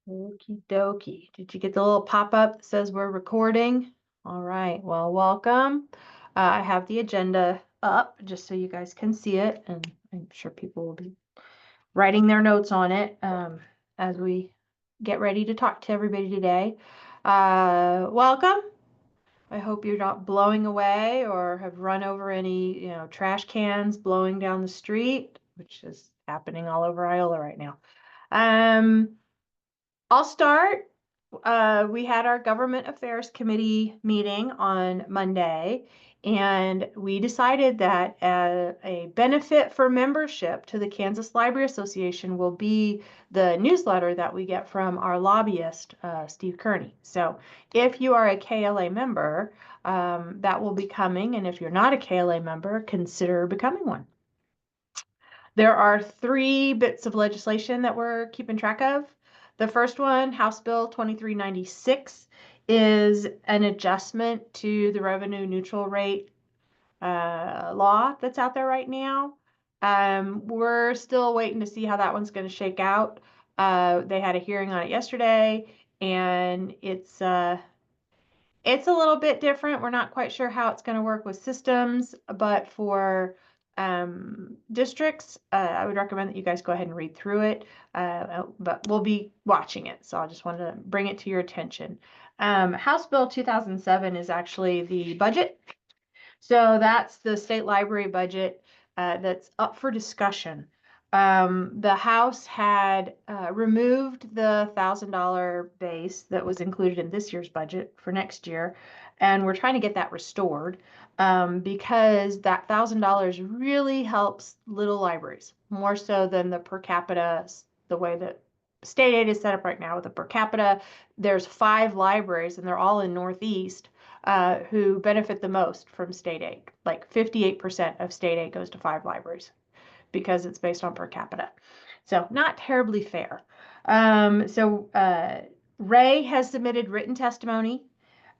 Okie dokie. Did you get the little pop-up that says we're recording? All right, well, welcome. I have the agenda up just so you guys can see it, and I'm sure people will be writing their notes on it as we get ready to talk to everybody today. Welcome. I hope you're not blowing away or have run over any, trash cans blowing down the street, which is happening all over Iola right now. I'll start. We had our Government Affairs Committee meeting on Monday, and we decided that a benefit for membership to the Kansas Library Association will be the newsletter that we get from our lobbyist, Steve Kearney. So if you are a KLA member, that will be coming, and if you're not a KLA member, consider becoming one. There are 3 bits of legislation that we're keeping track of. The first one, House Bill 2396, is an adjustment to the revenue neutral rate law that's out there right now. We're still waiting to see how that one's going to shake out. They had a hearing on it yesterday, and it's a little bit different. We're not quite sure how it's going to work with systems, but for districts, I would recommend that you guys go ahead and read through it, but we'll be watching it. So I just wanted to bring it to your attention. House Bill 2007 is actually the budget. So that's the state library budget that's up for discussion. The House had removed the $1,000 base that was included in this year's budget for next year, and we're trying to get that restored because that $1,000 really helps little libraries more so than the per capita, the way that state aid is set up right now with the per capita. There's 5 libraries, and they're all in Northeast who benefit the most from state aid. Like 58% of state aid goes to 5 libraries because it's based on per capita. So not terribly fair. Ray has submitted written testimony.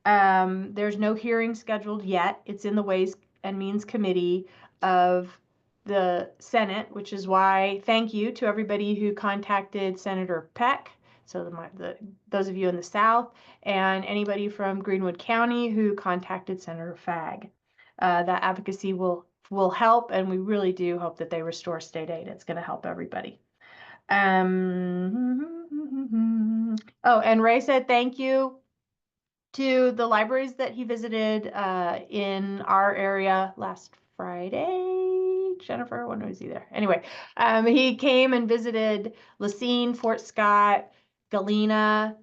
There's no hearing scheduled yet. It's in the Ways and Means Committee of the Senate, which is why thank you to everybody who contacted Senator Peck. So those of you in the South and anybody from Greenwood County who contacted Senator Fagg. That advocacy will help, and we really do hope that they restore state aid. It's going to help everybody. Oh, and Ray said thank you to the libraries that he visited in our area last Friday. Jennifer, when was he there? Anyway, he came and visited Lacine, Fort Scott, Galena,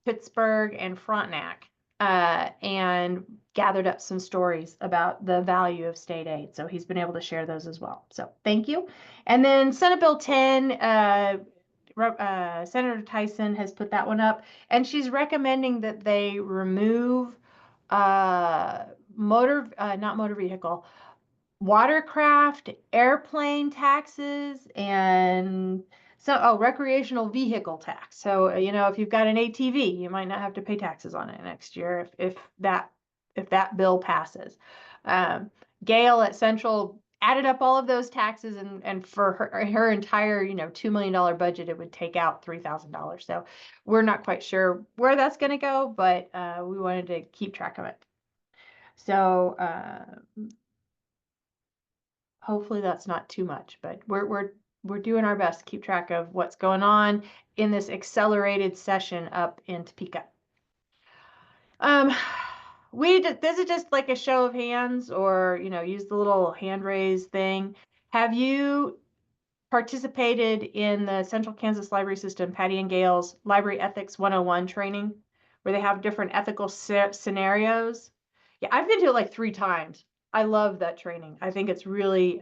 Pittsburgh, and Frontenac, and gathered up some stories about the value of state aid. So he's been able to share those as well. So thank you. And then Senate Bill 10, Senator Tyson has put that one up, and she's recommending that they remove watercraft, airplane taxes, and recreational vehicle tax. So, if you've got an ATV, you might not have to pay taxes on it next year if that bill passes. Gail at Central added up all of those taxes, and for her entire, $2 million budget, it would take out $3,000. So we're not quite sure where that's going to go, but we wanted to keep track of it. So hopefully that's not too much, but we're doing our best to keep track of what's going on in this accelerated session up in Topeka. This is just like a show of hands, or use the little hand raise thing. Have you participated in the Central Kansas Library System, Patty and Gail's Library Ethics 101 training, where they have different ethical scenarios? Yeah, I've been to it like 3 times. I love that training. I think it's really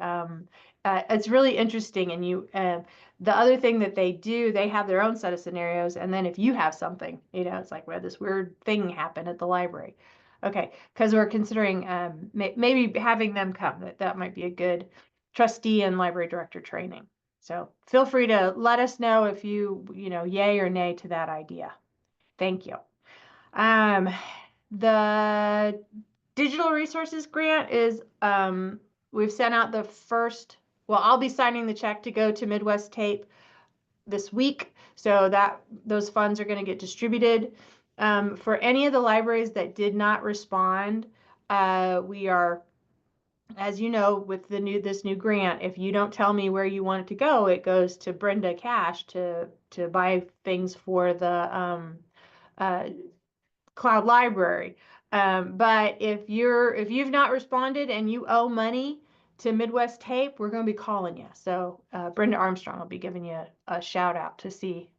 interesting. And the other thing that they do, they have their own set of scenarios. And then if you have something, it's like, well, this weird thing happened at the library. Okay, because we're considering maybe having them come. That might be a good trustee and library director training. So feel free to let us know if yay or nay to that idea. Thank you. The digital resources grant is, we've sent out the first, I'll be signing the check to go to Midwest Tape this week. So that those funds are going to get distributed. For any of the libraries that did not respond, we are, as you know, with this new grant, if you don't tell me where you want it to go, it goes to Brenda Cash to buy things for the cloud library. But if you've not responded and you owe money to Midwest Tape, we're going to be calling you. So Brenda Armstrong will be giving you a shout out to see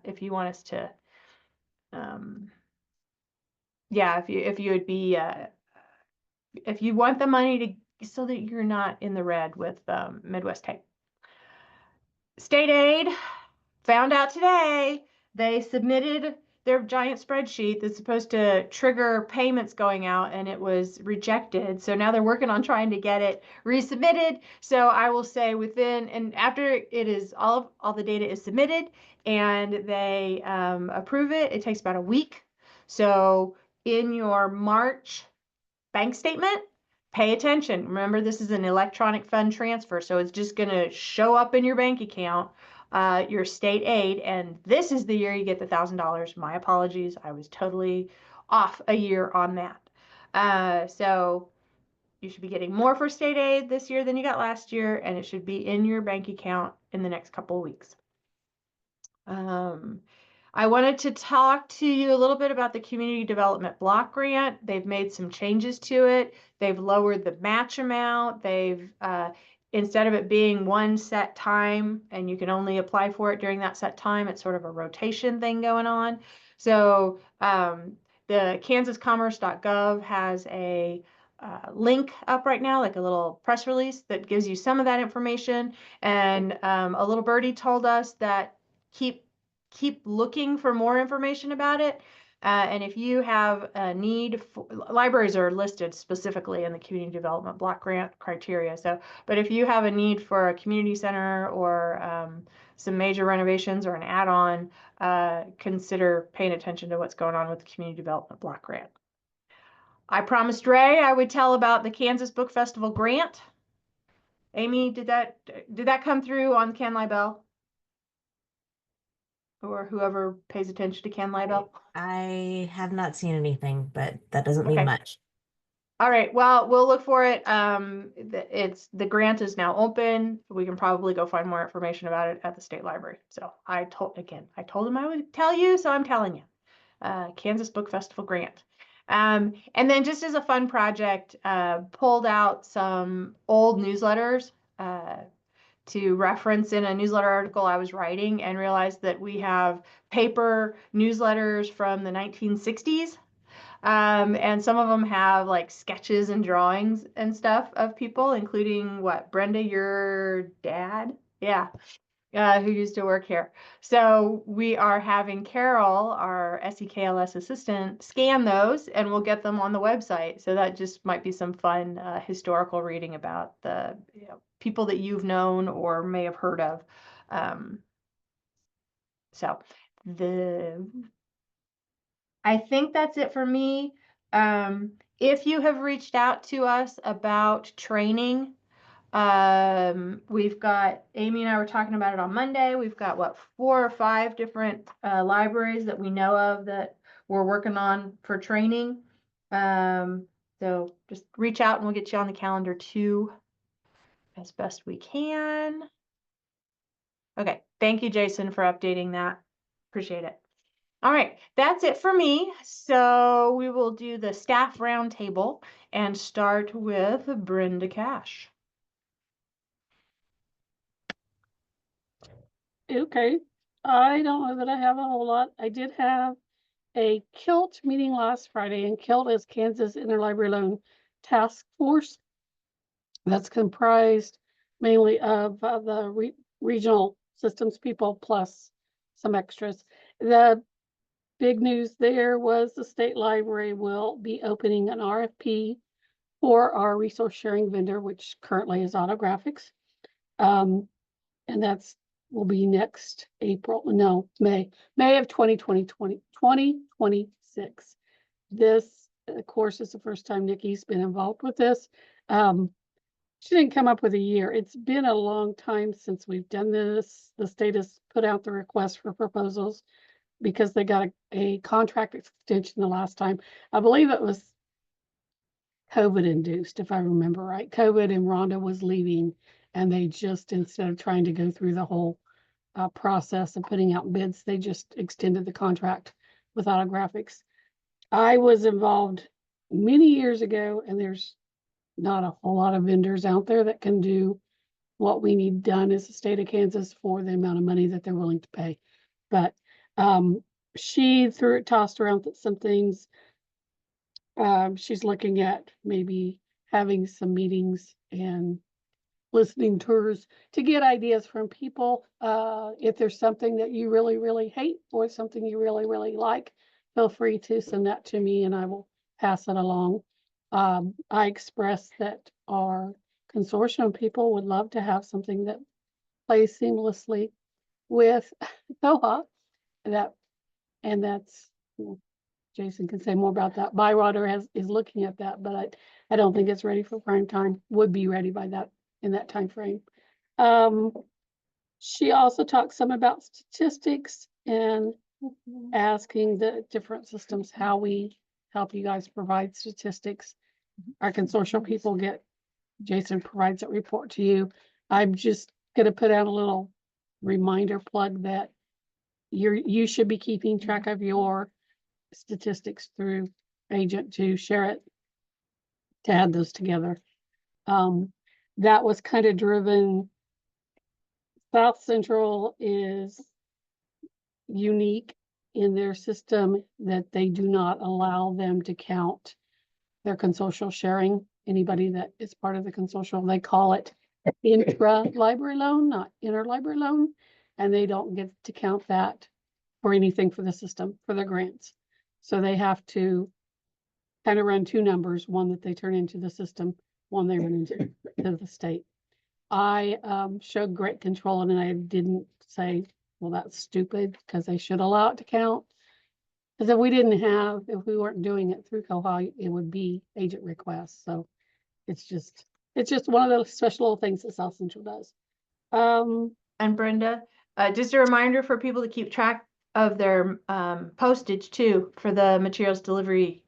if you want us to, yeah, if you would be if you want the money to, so that you're not in the red with Midwest Tape. State aid, found out today they submitted their giant spreadsheet that's supposed to trigger payments going out, and it was rejected. So now they're working on trying to get it resubmitted. So I will say and after it is all the data is submitted and they approve it, it takes about a week. So in your March bank statement, pay attention. Remember, this is an electronic fund transfer, so it's just going to show up in your bank account, your state aid, and this is the year you get the $1,000. My apologies, I was totally off a year on that. So you should be getting more for state aid this year than you got last year, and it should be in your bank account in the next couple of weeks. I wanted to talk to you a little bit about the Community Development Block Grant. They've made some changes to it. They've lowered the match amount. They've, instead of it being one set time and you can only apply for it during that set time, it's sort of a rotation thing going on. So the kansascommerce.gov has a link up right now, like a little press release that gives you some of that information. And a little birdie told us that keep looking for more information about it. And if you have a need for, libraries are listed specifically in the community development block grant criteria. So, but if you have a need for a community center or some major renovations or an add-on, consider paying attention to what's going on with the community development block grant. I promised Ray I would tell about the Kansas Book Festival grant. Amy, did that come through on Can Bell? Or whoever pays attention to Can Bell? I have not seen anything, but that doesn't mean much. All right, well, we'll look for it. The grant is now open. We can probably go find more information about it at the state library. So I told him I would tell you, so I'm telling you. Kansas Book Festival grant. And then just as a fun project, pulled out some old newsletters to reference in a newsletter article I was writing, and realized that we have paper newsletters from the 1960s. And some of them have like sketches and drawings and stuff of people, including what, Brenda, your dad? Yeah. Who used to work here. So we are having Carol, our SEKLS assistant, scan those, and we'll get them on the website. So that just might be some fun historical reading about the people that you've known or may have heard of. I think that's it for me. If you have reached out to us about training, we've got, Amy and I were talking about it on Monday. We've got what, 4 or 5 different libraries that we know of that we're working on for training. So just reach out and we'll get you on the calendar too, as best we can. Okay, thank you, Jason, for updating that. Appreciate it. All right, that's it for me. So we will do the staff roundtable and start with Brenda Cash. Okay, I don't know that I have a whole lot. I did have a KILT meeting last Friday, and KILT is Kansas Interlibrary Loan Task Force. That's comprised mainly of the regional systems people plus some extras. The big news there was the state library will be opening an RFP for our resource sharing vendor, which currently is Autographics. And that's will be next May of 2026. This, of course, is the first time Nikki's been involved with this. She didn't come up with a year. It's been a long time since we've done this. The state has put out the request for proposals because they got a contract extension the last time. I believe it was COVID induced, if I remember right. COVID and Rhonda was leaving, and they just, instead of trying to go through the whole process of putting out bids, they just extended the contract with Autographics. I was involved many years ago, and there's not a whole lot of vendors out there that can do what we need done as the state of Kansas for the amount of money that they're willing to pay. But she tossed around some things. She's looking at maybe having some meetings and listening tours to get ideas from people. If there's something that you really, really hate or something you really, really like, feel free to send that to me and I will pass it along. I expressed that our consortium people would love to have something that plays seamlessly with Koha. And that's, Jason can say more about that. Bywater is looking at that, but I don't think it's ready for prime time. Would be ready by that in that time frame. She also talked some about statistics and asking the different systems how we help you guys provide statistics. Our consortium people Jason provides that report to you. I'm just gonna put out a little reminder plug that you should be keeping track of your statistics through agent to share it, to add those together. That was kind of driven. South Central is unique in their system that they do not allow them to count their consortial sharing. Anybody that is part of the consortial, they call it intra-library loan, not interlibrary loan, and they don't get to count that for anything for the system, for their grants. So they have to kind of run two numbers, one that they turn into the system, one they run into the state. I showed great control and I didn't say, well, that's stupid, because they should allow it to count. Because if we weren't doing it through Koha, it would be agent requests. So it's just one of those special little things that South Central does. And Brenda, just a reminder for people to keep track of their postage too for the materials delivery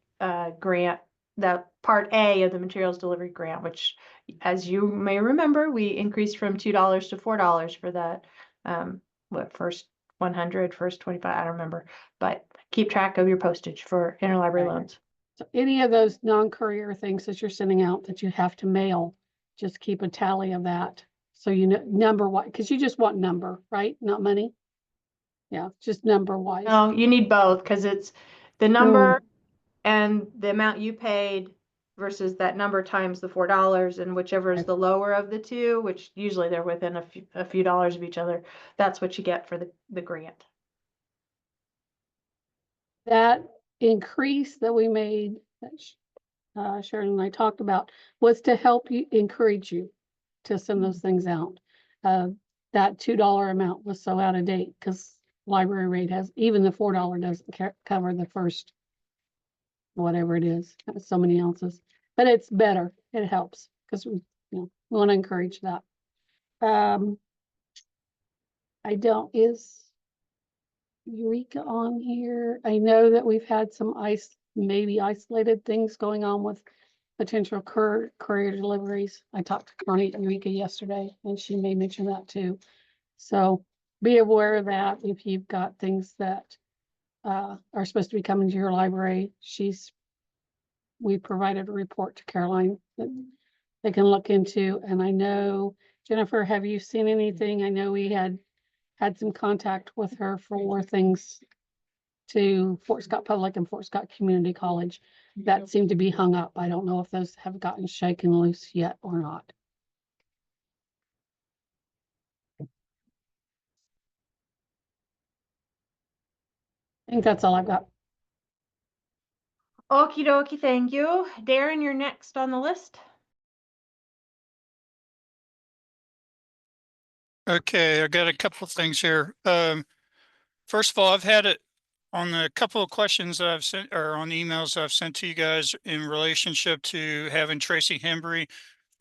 grant, the part A of the materials delivery grant, which, as you may remember, we increased from $2 to $4 for that. First 100, first 25, I don't remember, but keep track of your postage for interlibrary loans. So any of those non-courier things that you're sending out that you have to mail, just keep a tally of that. So you know number wise, because you just want number, right? Not money. Yeah, just number wise. No, you need both, because it's the number and the amount you paid versus that number times the $4, and whichever is the lower of the two, which usually they're within a few dollars of each other, that's what you get for the grant. That increase that we made, that Sharon and I talked about, was to help you, encourage you to send those things out. That $2 amount was so out of date because library rate has, even the $4 doesn't cover the first, whatever it is, so many ounces. But it's better. It helps because we want to encourage that. Is Eureka on here? I know that we've had some maybe isolated things going on with potential courier deliveries. I talked to Connie at Eureka yesterday and she may mention that too. So be aware of that if you've got things that are supposed to be coming to your library. We provided a report to Caroline that they can look into. And I know, Jennifer, have you seen anything? I know we had some contact with her for things to Fort Scott Public and Fort Scott Community College that seemed to be hung up. I don't know if those have gotten shaken loose yet or not. I think that's all I've got. Okie dokie, thank you. Darren, you're next on the list. Okay, I got a couple of things here. First of all, I've had it on the couple of questions that I've sent, or on emails I've sent to you guys in relationship to having Tracy Hembry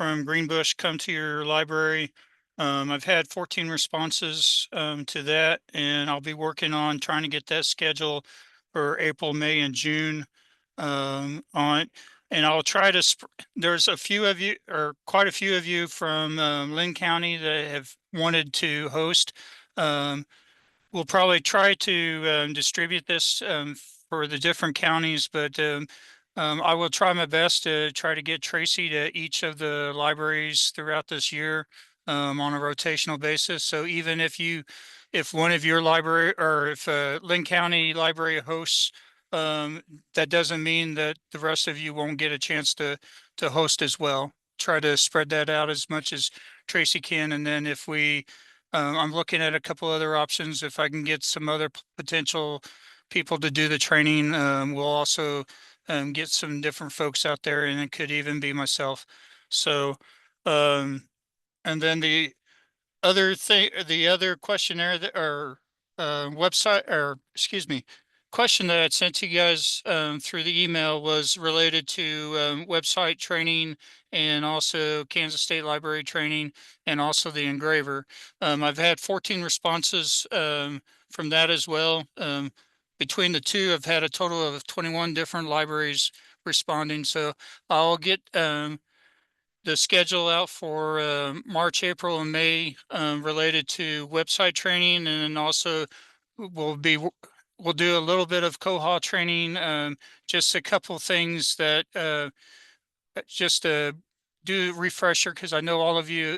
from Greenbush come to your library. I've had 14 responses to that, and I'll be working on trying to get that schedule for April, May, and June on it. And I'll try to, there's a few of you, or quite a few of you from Lynn County that have wanted to host. We'll probably try to distribute this for the different counties, but I will try my best to try to get Tracy to each of the libraries throughout this year on a rotational basis. So even if one of your library, or if Lynn County Library hosts, that doesn't mean that the rest of you won't get a chance to host as well. Try to spread that out as much as Tracy can, and then if we I'm looking at a couple other options. If I can get some other potential people to do the training, we'll also get some different folks out there, and it could even be myself. So, um, and then the other questionnaire that, or website, or excuse me, question that I sent to you guys through the email was related to website training, and also Kansas State Library training, and also the engraver. I've had 14 responses from that as well. Between the two, I've had a total of 21 different libraries responding. So I'll get the schedule out for March, April, and May related to website training, and then also we'll be we'll do a little bit of Koha training, just a couple things that just do refresher, because I know all of you,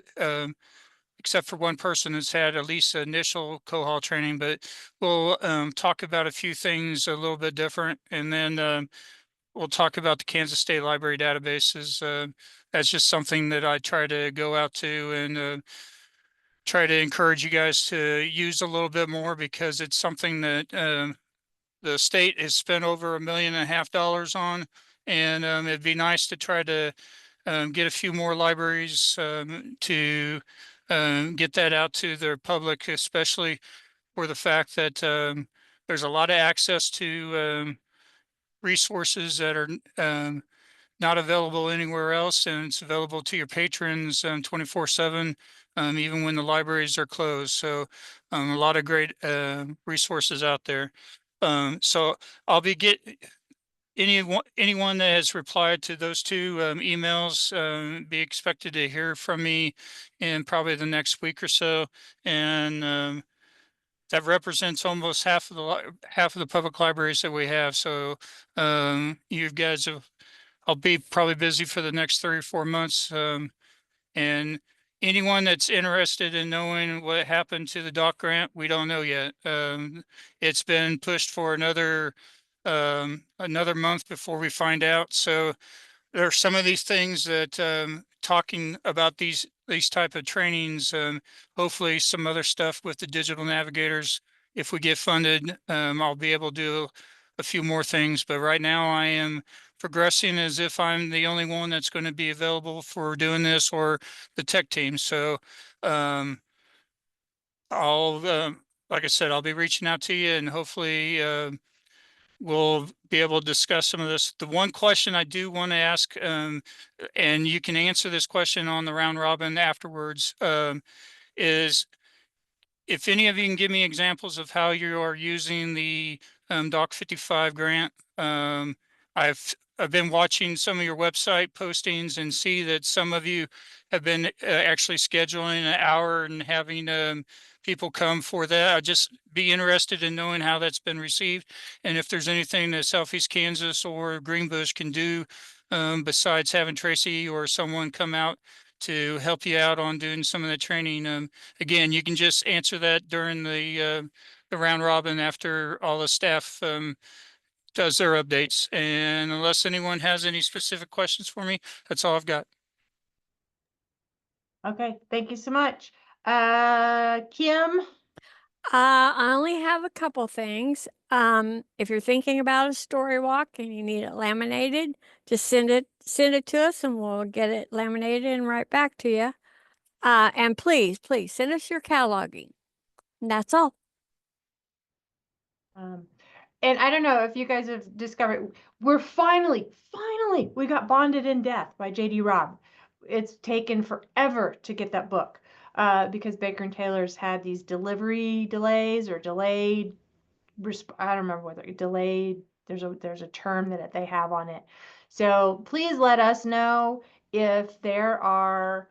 except for one person, has had at least initial Koha training, but we'll talk about a few things a little bit different, and then we'll talk about the Kansas State Library databases. That's just something that I try to go out to and try to encourage you guys to use a little bit more, because it's something that the state has spent over $1.5 million on. And it'd be nice to try to get a few more libraries to get that out to the public, especially for the fact that there's a lot of access to resources that are not available anywhere else, and it's available to your patrons 24/7, even when the libraries are closed. So a lot of great resources out there. So I'll be anyone that has replied to those two emails, be expected to hear from me in probably the next week or so. And that represents almost half of the public libraries that we have. So you guys have, I'll be probably busy for the next 3 or 4 months. And anyone that's interested in knowing what happened to the doc grant, we don't know yet. It's been pushed for another month before we find out. So there are some of these things that talking about these type of trainings, hopefully some other stuff with the digital navigators, if we get funded, I'll be able to do a few more things. But right now I am progressing as if I'm the only one that's going to be available for doing this, or the tech team. So I'll like I said, I'll be reaching out to you, and hopefully we'll be able to discuss some of this. The one question I do want to ask, and you can answer this question on the round robin afterwards, is if any of you can give me examples of how you are using the Doc 55 grant. I've been watching some of your website postings and see that some of you have been actually scheduling an hour and having people come for that. I'd just be interested in knowing how that's been received, and if there's anything that Southeast Kansas or Greenbush can do besides having Tracy or someone come out to help you out on doing some of the training. Again, you can just answer that during the round robin after all the staff does their updates. And unless anyone has any specific questions for me, that's all I've got. Okay, thank you so much. Kim? I only have a couple things. If you're thinking about a story walk and you need it laminated, just send it to us and we'll get it laminated and right back to you. And please send us your cataloging. And that's all. And I don't know if you guys have discovered, we're finally, we got Bonded in Death by J.D. Robb. it's taken forever to get that book because Baker and Taylor's had these delivery delays or delayed. I don't remember whether delayed. There's a term that they have on it. So please let us know if there are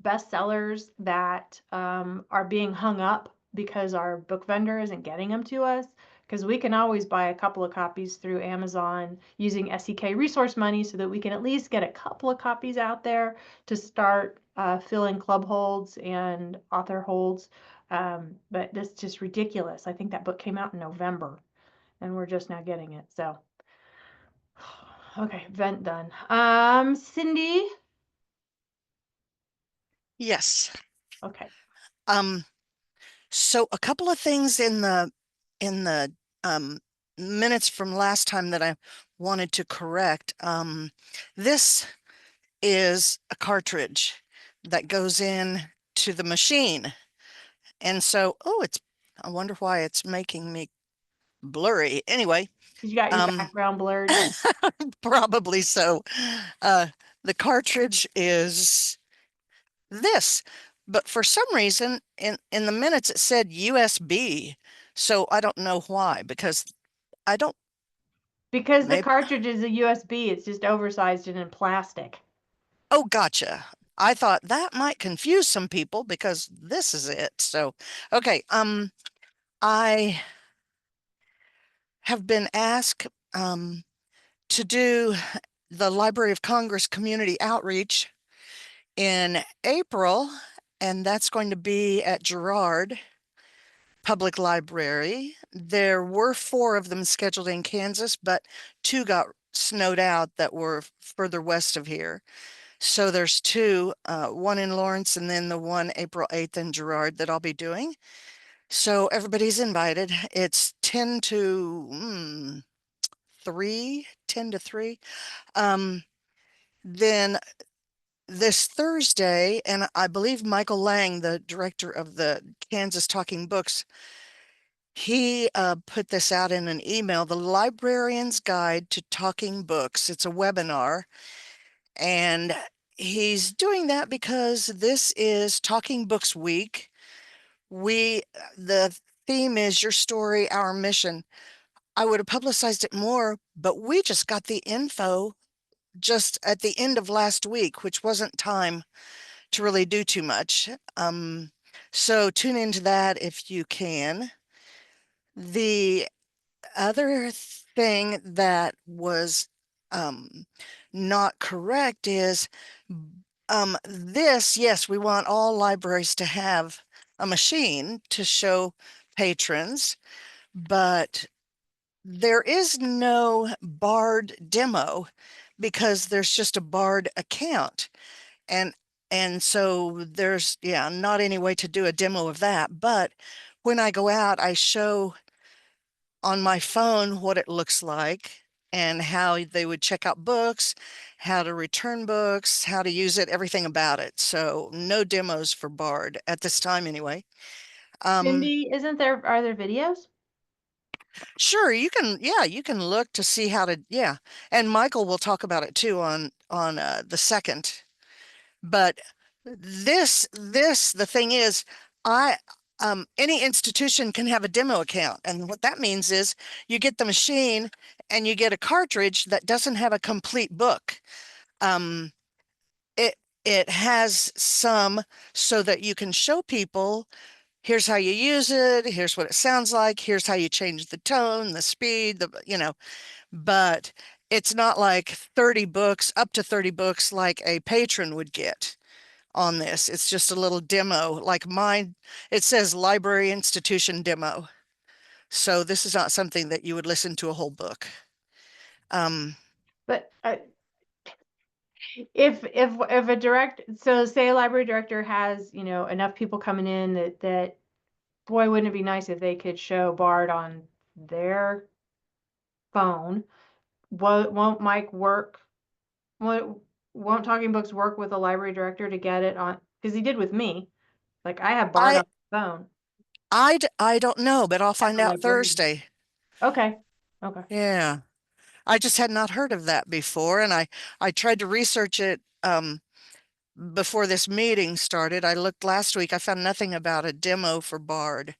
bestsellers that are being hung up because our book vendor isn't getting them to us. Because we can always buy a couple of copies through Amazon using SEK resource money so that we can at least get a couple of copies out there to start filling club holds and author holds. But that's just ridiculous. I think that book came out in November and we're just now getting it. So, okay, vent done. Cindy. Yes. Okay. So a couple of things in the minutes from last time that I wanted to correct. This is a cartridge that goes in to the machine. And so, I wonder why it's making me blurry. Anyway, You got your background blurred. probably so. The cartridge is this, but for some reason in the minutes it said USB. So I don't know why, because I don't, Because the maybe, cartridge is a USB, it's just oversized and in plastic. oh, gotcha. I thought that might confuse some people because this is it. So, okay. I have been asked, to do the Library of Congress community outreach in April, and that's going to be at Girard Public Library. There were 4 of them scheduled in Kansas, but 2 got snowed out that were further west of here. So there's 2, one in Lawrence and then the one April 8th in Girard that I'll be doing. So everybody's invited. It's 10 to 3, 10 to 3. Then this Thursday, and I believe Michael Lang, the director of the Kansas Talking Books, he put this out in an email, The Librarian's Guide to Talking Books. It's a webinar, and he's doing that because this is Talking Books Week. The theme is Your Story, Our Mission. I would have publicized it more, but we just got the info just at the end of last week, which wasn't time to really do too much. So tune into that if you can. The other thing that was not correct is yes, we want all libraries to have a machine to show patrons, but there is no Bard demo because there's just a Bard account. And so there's, not any way to do a demo of that. But when I go out, I show on my phone what it looks like and how they would check out books, how to return books, how to use it, everything about it. So no demos for Bard at this time anyway. Cindy, are there videos? Sure, you can look to see how to, and Michael will talk about it too on the 2nd. But the thing is, any institution can have a demo account. And what that means is you get the machine and you get a cartridge that doesn't have a complete book. It has some so that you can show people, here's how you use it, here's what it sounds like, here's how you change the tone, the speed, but it's not like 30 books, up to 30 books like a patron would get on this. It's just a little demo like mine. It says library institution demo. So this is not something that you would listen to a whole book. But if so say a library director has, enough people coming in that boy, wouldn't it be nice if they could show Bard on their phone? Won't Mike work? Won't Talking Books work with a library director to get it on? Because he did with me. Like I have Bard I on the phone. I don't know, but I'll find a out librarian. Thursday. Okay. Yeah. I just had not heard of that before, and I tried to research it before this meeting started, I looked last week, I found nothing about a demo for Bard.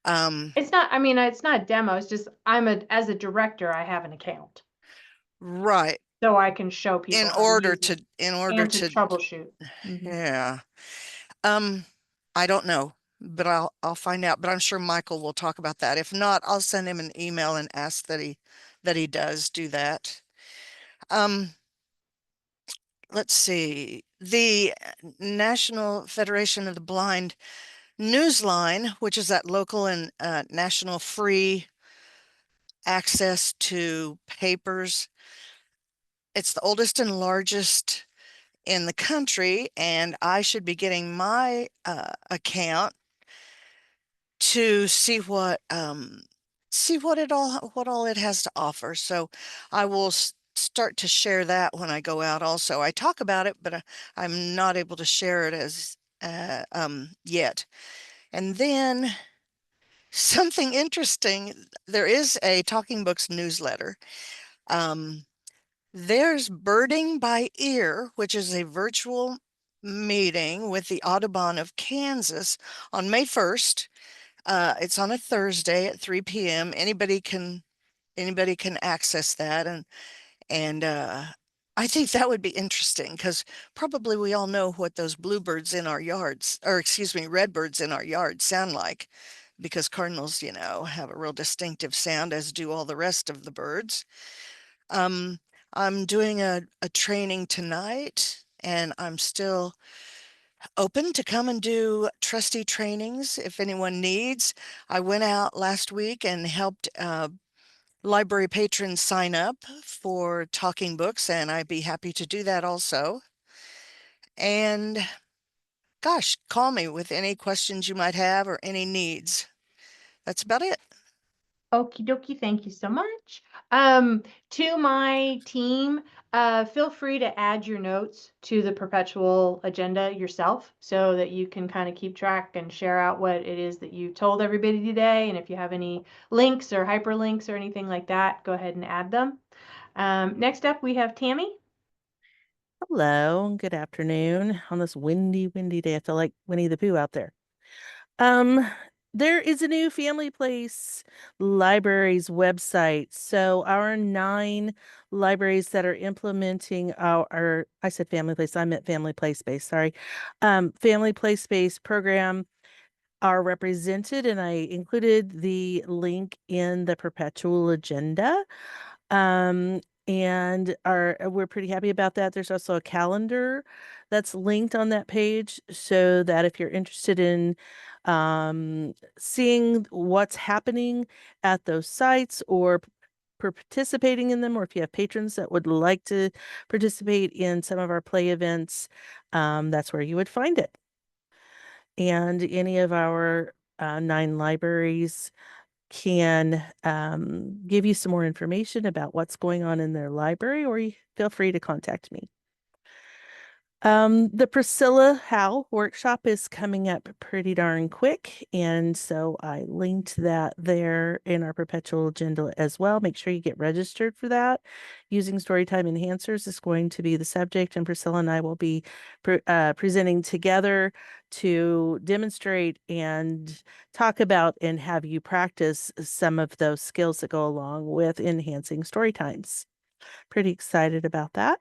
It's not, I mean, it's not a demo, it's just as a director, I have an account. Right. So I can show people In how to order use to, it in order and to to, troubleshoot. Mhm. yeah. I don't know, but I'll find out, but I'm sure Michael will talk about that. If not, I'll send him an email and ask that he does do that. Let's see, the National Federation of the Blind Newsline, which is that local and national free access to papers. It's the oldest and largest in the country, and I should be getting my account to see what all it has to offer. So I will start to share that when I go out. Also, I talk about it, but I'm not able to share it as yet. And then something interesting, there is a Talking Books newsletter. There's Birding by Ear, which is a virtual meeting with the Audubon of Kansas on May 1st. It's on a Thursday at 3 p.m. Anybody can access that, and I think that would be interesting because probably we all know what those bluebirds in our yards, or excuse me, redbirds in our yards sound like, because cardinals, you know, have a real distinctive sound, as do all the rest of the birds. I'm doing a training tonight, and I'm still open to come and do trustee trainings if anyone needs. I went out last week and helped library patrons sign up for Talking Books, and I'd be happy to do that also. And gosh, call me with any questions you might have or any needs. That's about it. Okie dokie, thank you so much. To my team, feel free to add your notes to the perpetual agenda yourself so that you can kind of keep track and share out what it is that you told everybody today. And if you have any links or hyperlinks or anything like that, go ahead and add them. Next up, we have Tammy. Hello, and good afternoon on this windy day. I feel like Winnie the Pooh out there. Um, there is a new Family Place Libraries website. So our 9 libraries that are implementing I said Family Place, I meant Family Play Space, sorry. Family Play Space program are represented, and I included the link in the perpetual agenda. And we're pretty happy about that. There's also a calendar that's linked on that page so that if you're interested in seeing what's happening at those sites or participating in them, or if you have patrons that would like to participate in some of our play events, that's where you would find it. And any of our 9 libraries can give you some more information about what's going on in their library, or you feel free to contact me. The Priscilla Howe workshop is coming up pretty darn quick, and so I linked that there in our perpetual agenda as well. Make sure you get registered for that. Using Storytime Enhancers is going to be the subject, and Priscilla and I will be presenting together to demonstrate and talk about and have you practice some of those skills that go along with enhancing story times. Pretty excited about that.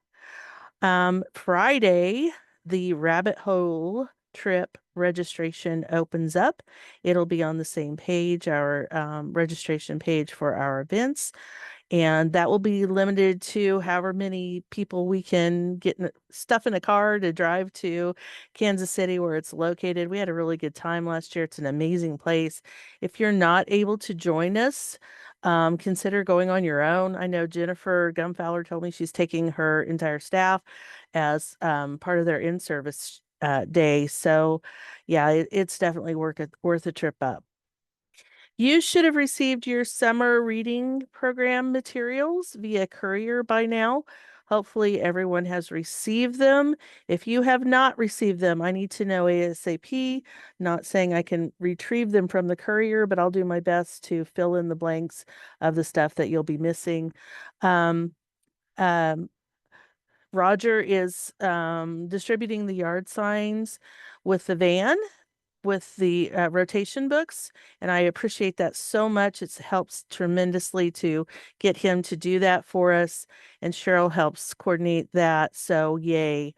Friday, the rabbit hole trip registration opens up. It'll be on the same page, our registration page for our events. And that will be limited to however many people we can get stuff in a car to drive to Kansas City, where it's located. We had a really good time last year. It's an amazing place. If you're not able to join us, consider going on your own. I know Jennifer Gumfowler told me she's taking her entire staff as part of their in-service day. So yeah, it's definitely worth a trip up. You should have received your summer reading program materials via courier by now. Hopefully everyone has received them. If you have not received them, I need to know ASAP. Not saying I can retrieve them from the courier, but I'll do my best to fill in the blanks of the stuff that you'll be missing. Um, Roger is distributing the yard signs with the van with the rotation books, and I appreciate that so much. It helps tremendously to get him to do that for us, and Cheryl helps coordinate that. So yay.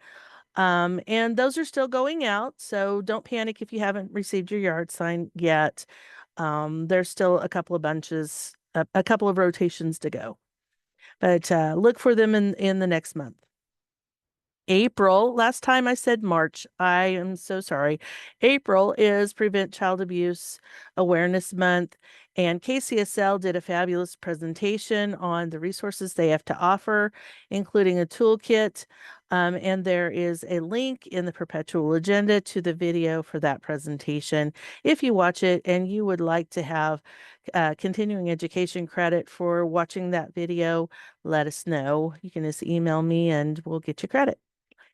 And those are still going out, so don't panic if you haven't received your yard sign yet. There's still a couple of bunches, a couple of rotations to go, but look for them in the next month. April, last time I said March. I am so sorry. April is Prevent Child Abuse Awareness Month, and KCSL did a fabulous presentation on the resources they have to offer, including a toolkit. And there is a link in the perpetual agenda to the video for that presentation. If you watch it and you would like to have continuing education credit for watching that video, let us know. You can just email me and we'll get you credit.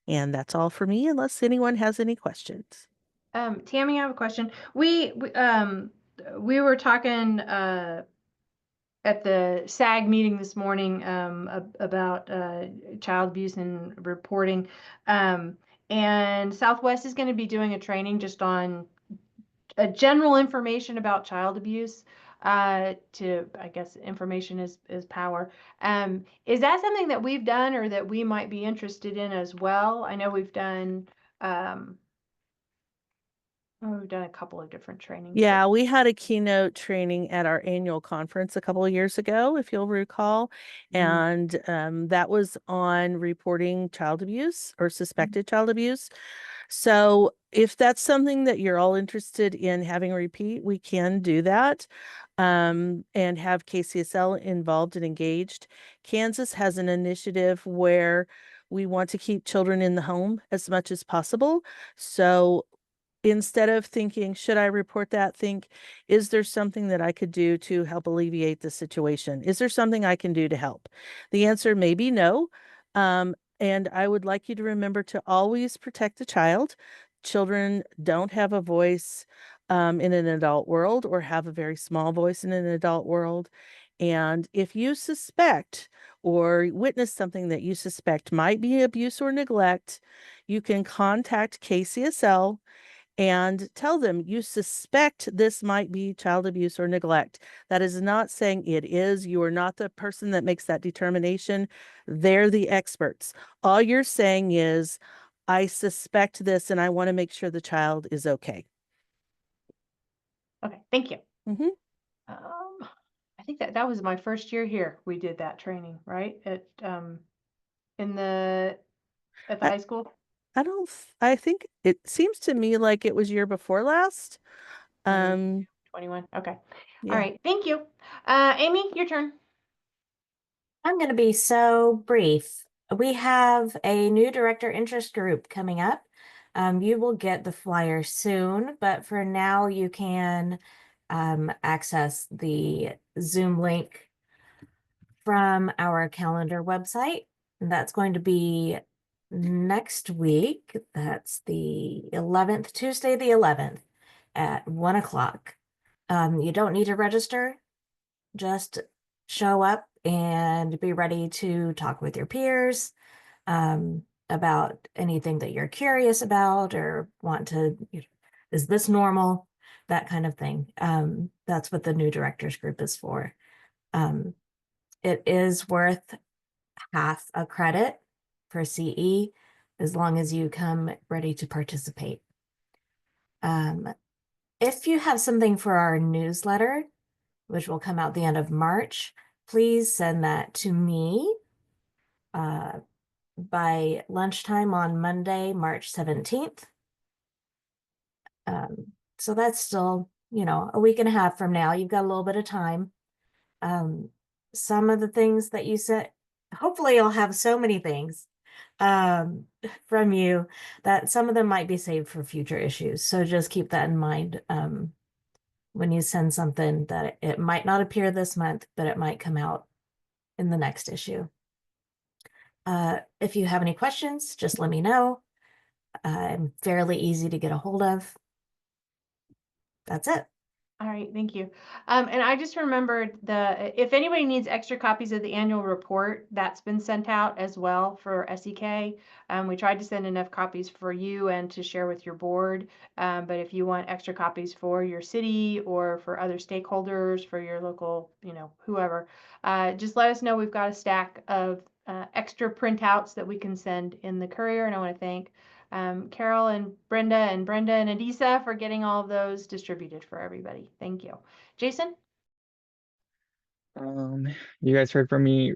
And that's all for me, unless anyone has any questions. Tammy, I have a question. We were talking at the SAG meeting this morning about child abuse and reporting. And Southwest is going to be doing a training just on general information about child abuse. I guess information is power. Is that something that we've done or that we might be interested in as well? I know we've done we've done a couple of different trainings. Yeah, we had a keynote training at our annual conference a couple of years ago, if you'll recall. And that was on reporting child abuse or suspected child abuse. So if that's something that you're all interested in having a repeat, we can do that and have KCSL involved and engaged. Kansas has an initiative where we want to keep children in the home as much as possible. So instead of thinking, should I report that, think, is there something that I could do to help alleviate the situation? Is there something I can do to help? The answer may be no. And I would like you to remember to always protect the child. Children don't have a voice in an adult world, or have a very small voice in an adult world. And if you suspect or witness something that you suspect might be abuse or neglect, you can contact KCSL and tell them you suspect this might be child abuse or neglect. That is not saying it is. You are not the person that makes that determination. They're the experts. All you're saying is, I suspect this and I want to make sure the child is okay. Okay, thank you. Mm-hmm. I think that was my first year here. We did that training, right? At the high school. I think it seems to me like it was year before last. 21. Okay. Yeah. All right. Thank you. Amy, your turn. I'm going to be so brief. We have a new director interest group coming up. You will get the flyer soon, but for now you can access the Zoom link from our calendar website. And that's going to be next week. That's the 11th, Tuesday the 11th at 1 o'clock. You don't need to register. Just show up and be ready to talk with your peers about anything that you're curious about or want to, is this normal? That kind of thing. That's what the new directors group is for. It is worth half a credit for CE as long as you come ready to participate. If you have something for our newsletter, which will come out the end of March, please send that to me by lunchtime on Monday, March 17th. So that's still, a week and a half from now. You've got a little bit of time. Some of the things that you said, hopefully you'll have so many things from you that some of them might be saved for future issues. So just keep that in mind when you send something, that it might not appear this month, but it might come out in the next issue. If you have any questions, just let me know. I'm fairly easy to get a hold of. That's it. All right, thank you. And I just remembered if anybody needs extra copies of the annual report, that's been sent out as well for SEK. We tried to send enough copies for you and to share with your board. But if you want extra copies for your city or for other stakeholders, for your local, whoever, just let us know. We've got a stack of extra printouts that we can send in the courier. And I want to thank Carol and Brenda and Adisa for getting all of those distributed for everybody. Thank you. Jason? You guys heard from me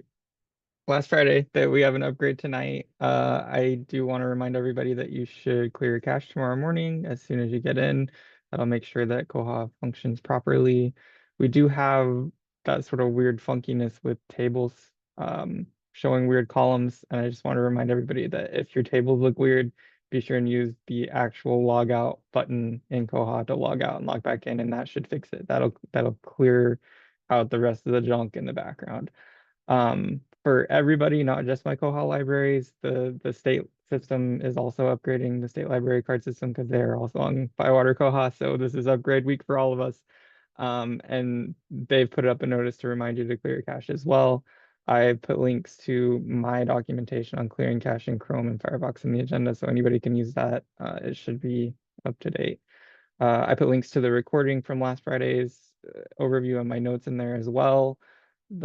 last Friday that we have an upgrade tonight. I do want to remind everybody that you should clear your cache tomorrow morning as soon as you get in. That'll make sure that Koha functions properly. We do have that sort of weird funkiness with tables showing weird columns, and I just want to remind everybody that if your tables look weird, be sure and use the actual log out button in Koha to log out and log back in, and that should fix it. That'll clear out the rest of the junk in the background. For everybody, not just my Koha libraries, the state system is also upgrading the state library card system because they're also on Bywater Koha. So this is upgrade week for all of us. And they've put up a notice to remind you to clear your cache as well. I put links to my documentation on clearing cache in Chrome and Firefox in the agenda, so anybody can use that. It should be up to date. I put links to the recording from last Friday's overview and my notes in there as well. We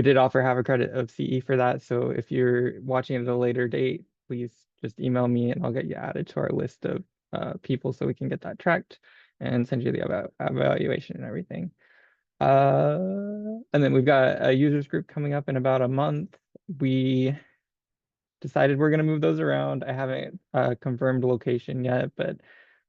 did offer half a credit of CE for that, so if you're watching it at a later date, please just email me and I'll get you added to our list of people so we can get that tracked and send you the evaluation and everything. And then we've got a users group coming up in about a month. We decided we're going to move those around. I haven't confirmed location yet, but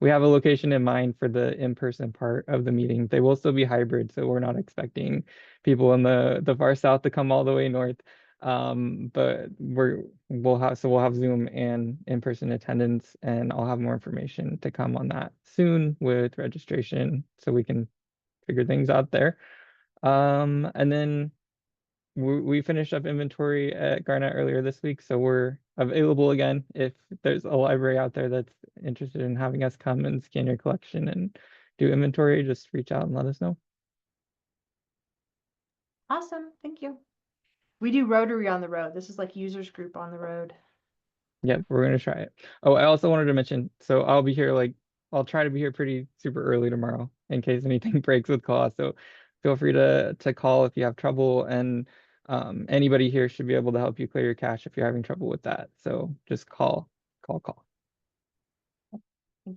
we have a location in mind for the in-person part of the meeting. They will still be hybrid, so we're not expecting people in the far south to come all the way north. But we'll have Zoom and in-person attendance, and I'll have more information to come on that soon with registration, so we can figure things out there. And then we finished up inventory at Garnet earlier this week, so we're available again. If there's a library out there that's interested in having us come and scan your collection and do inventory, just reach out and let us know. Awesome. Thank you. We do Rotary on the road. This is like users group on the road. Yep, we're gonna try it. Oh, I also wanted to mention, so I'll be here I'll try to be here pretty super early tomorrow in case anything breaks with call. So feel free to call if you have trouble, and anybody here should be able to help you clear your cache if you're having trouble with that. So just call. Thank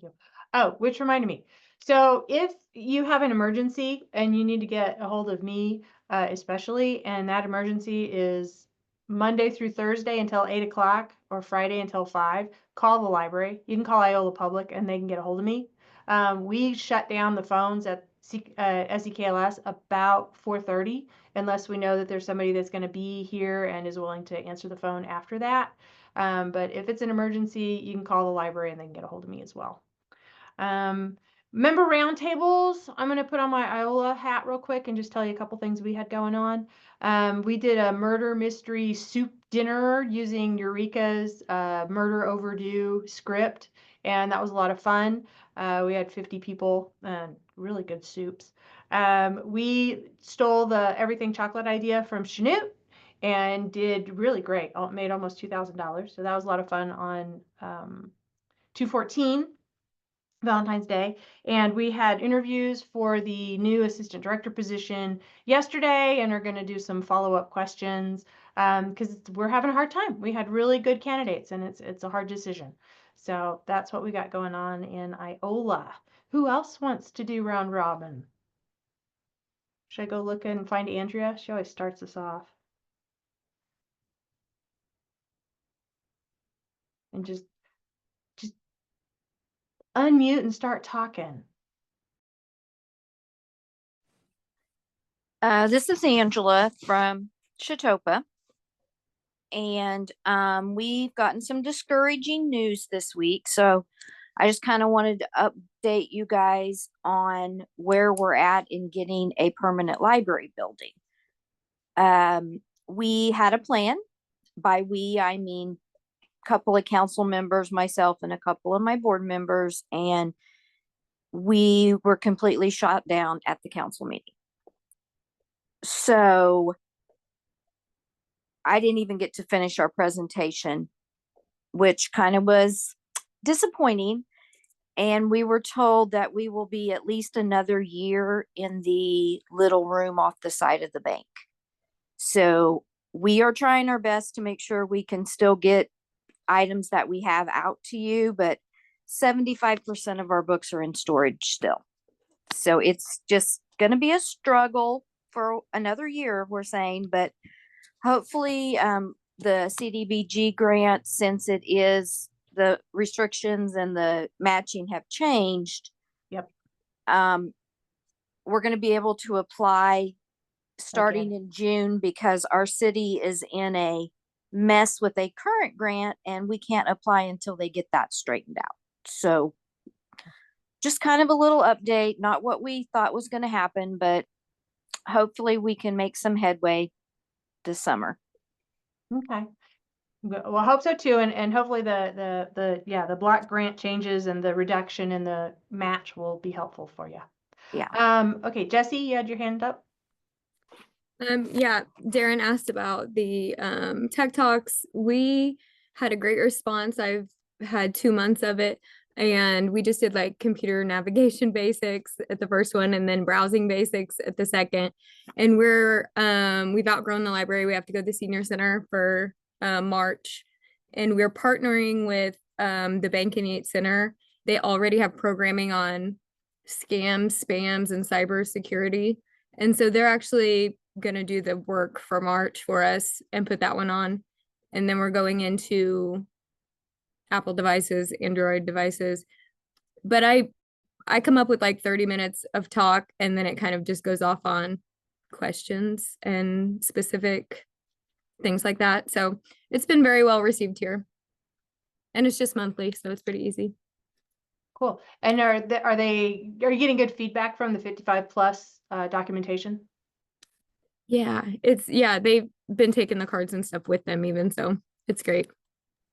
you. Oh, which reminded me. So if you have an emergency and you need to get a hold of me, especially, and that emergency is Monday through Thursday until 8 o'clock or Friday until 5, call the library. You can call Iola Public and they can get a hold of me. We shut down the phones at SEKLS about 4:30 unless we know that there's somebody that's going to be here and is willing to answer the phone after that. But if it's an emergency, you can call the library and they can get a hold of me as well. Member roundtables, I'm going to put on my Iola hat real quick and just tell you a couple things we had going on. We did a murder mystery soup dinner using Eureka's Murder Overdue script, and that was a lot of fun. We had 50 people and really good soups. We stole the everything chocolate idea from Chanute and did really great. Made almost $2,000. So that was a lot of fun on 2/14, Valentine's Day. And we had interviews for the new assistant director position yesterday and are going to do some follow-up questions because we're having a hard time. We had really good candidates and it's a hard decision. So that's what we got going on in Iola. Who else wants to do round robin? Should I go look and find Andrea? She always starts us off. And just unmute and start talking. This is Angela from Chatopa, and we've gotten some discouraging news this week. So I just kind of wanted to update you guys on where we're at in getting a permanent library building. We had a plan. By we, I mean a couple of council members, myself, and a couple of my board members, and we were completely shot down at the council meeting. So I didn't even get to finish our presentation, which kind of was disappointing. And we were told that we will be at least another year in the little room off the side of the bank. So we are trying our best to make sure we can still get items that we have out to you, but 75% of our books are in storage still. So it's just going to be a struggle for another year, we're saying, but hopefully the CDBG grant, since it is the restrictions and the matching have changed. Yep. We're going to be able to apply starting Again. in June, because our city is in a mess with a current grant and we can't apply until they get that straightened out. So just kind of a little update, not what we thought was going to happen, but hopefully we can make some headway this summer. Okay. Well, I hope so too, and hopefully the block grant changes and the reduction in the match will be helpful for you. Yeah. Okay, Jesse, you had your hand up. Yeah, Darren asked about the Tech Talks. We had a great response. I've had 2 months of it, and we just did like computer navigation basics at the first one and then browsing basics at the second. And we've outgrown the library. We have to go to the senior center for March, and we're partnering with the Bank and Eat Center. They already have programming on scams, spams, and cybersecurity. And so they're actually going to do the work for March for us and put that one on. And then we're going into Apple devices, Android devices. But I come up with like 30 minutes of talk, and then it kind of just goes off on questions and specific things like that. So it's been very well received here. And it's just monthly, so it's pretty easy. Cool. And are you getting good feedback from the 55 plus documentation? Yeah, they've been taking the cards and stuff with them even, so it's great.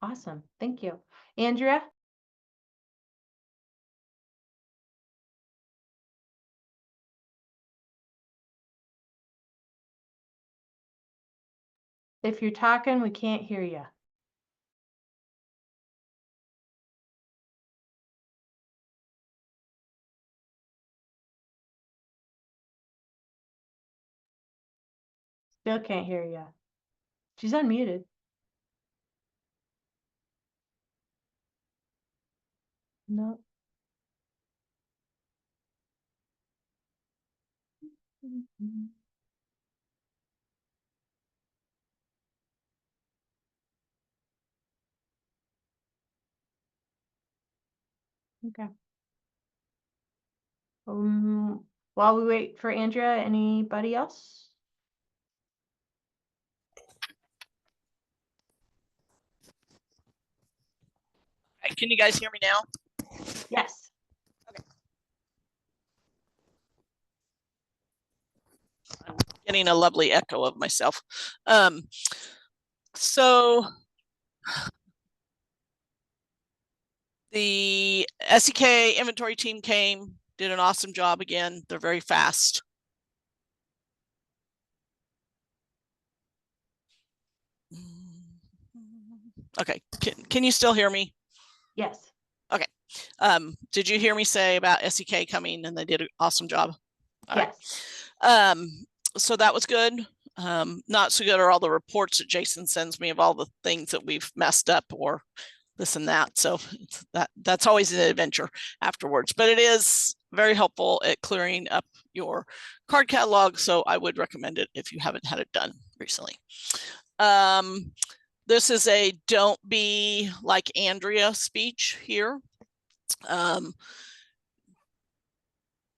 Awesome. Thank you. Andrea? If you're talking, we can't hear you. Still can't hear you. She's unmuted. No. Okay. While we wait for Andrea, anybody else? Can you guys hear me now? Yes. I'm getting a lovely echo of myself. So the SEK inventory team came, did an awesome job again. They're very fast. Okay, can you still hear me? Yes. Okay. Did you hear me say about SEK coming and they did an awesome job? All yes. Right. So that was good. Not so good are all the reports that Jason sends me of all the things that we've messed up or this and that. So that's always an adventure afterwards, but it is very helpful at clearing up your card catalog. So I would recommend it if you haven't had it done recently. This is a don't be like Andrea speech here.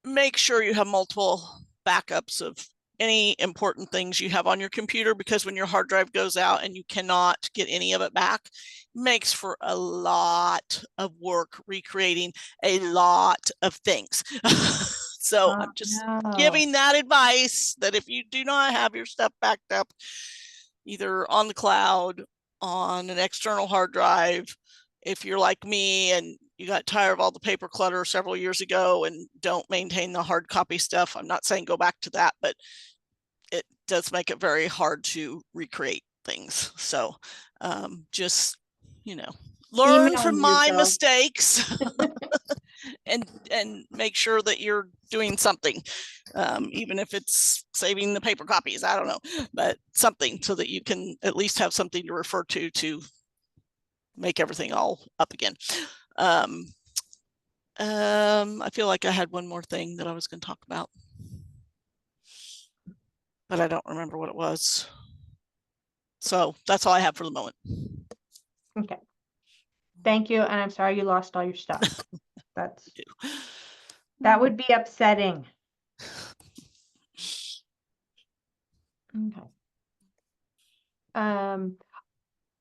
Make sure you have multiple backups of any important things you have on your computer, because when your hard drive goes out and you cannot get any of it back, it makes for a lot of work recreating a lot of things. So I'm just giving that advice that if you do not have your stuff backed up, either on the cloud, on an external hard drive, if you're like me and you got tired of all the paper clutter several years ago and don't maintain the hard copy stuff, I'm not saying go back to that, but it does make it very hard to recreate things. So just, you know, learn Email from my yourself. mistakes and make sure that you're doing something, even if it's saving the paper copies, I don't know, but something so that you can at least have something to refer to make everything all up again. I feel like I had one more thing that I was going to talk about, but I don't remember what it was. So that's all I have for the moment. Okay. Thank you, and I'm sorry you lost all your stuff. That would be upsetting. Okay.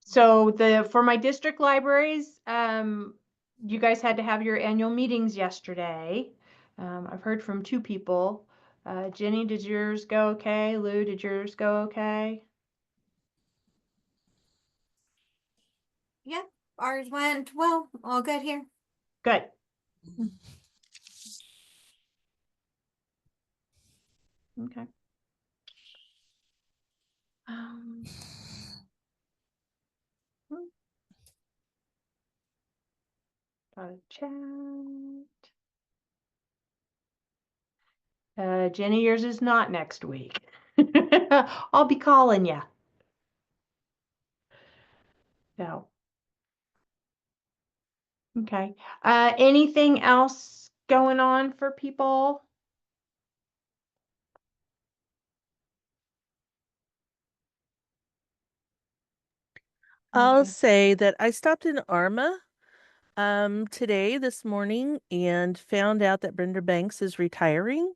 So for my district libraries, you guys had to have your annual meetings yesterday. I've heard from 2 people. Jenny, did yours go okay? Lou, did yours go okay? Yep, ours went well. All good here. Good. Okay. Chat. Jenny, yours is not next week. I'll be calling you. So. Okay. Anything else going on for people? I'll Okay. say that I stopped in Arma today, this morning, and found out that Brenda Banks is retiring.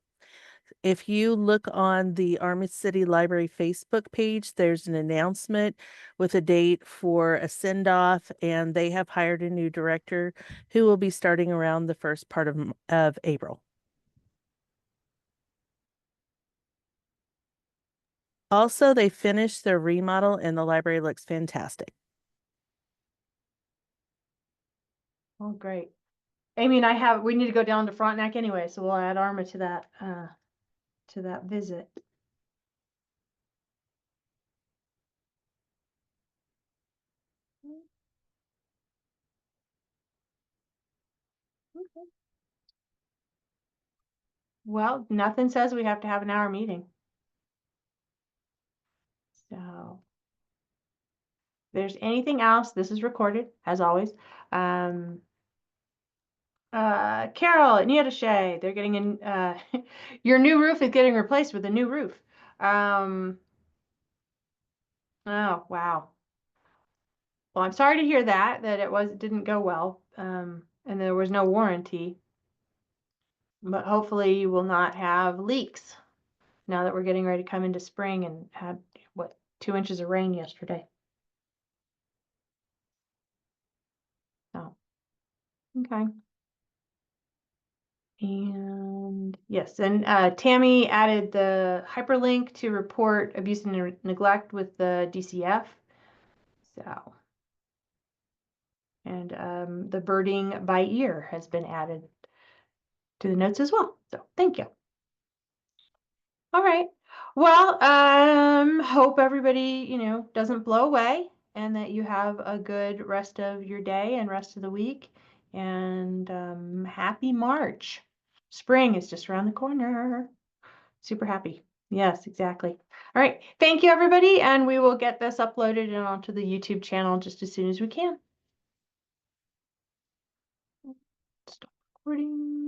If you look on the Arma City Library Facebook page, there's an announcement with a date for a send-off, and they have hired a new director who will be starting around the first part of April. Also, they finished their remodel and the library looks fantastic. Oh, great. Amy and we need to go down to Frontenac anyway, so we'll add Arma to that visit. Okay. Well, nothing says we have to have an hour meeting. So, if there's anything else, this is recorded, as always. Carol and Neotashay, they're getting in, your new roof is getting replaced with a new roof. Oh, wow. Well, I'm sorry to hear that it didn't go well, and there was no warranty. But hopefully you will not have leaks now that we're getting ready to come into spring and had, 2 inches of rain yesterday. So, okay. And yes, and Tammy added the hyperlink to report abuse and neglect with the DCF. So, and the birding by ear has been added to the notes as well. So thank you. All right. Well, hope everybody, doesn't blow away and that you have a good rest of your day and rest of the week. And happy March. Spring is just around the corner. Super happy. Yes, exactly. All right. Thank you, everybody. And we will get this uploaded and onto the YouTube channel just as soon as we can. Stop recording.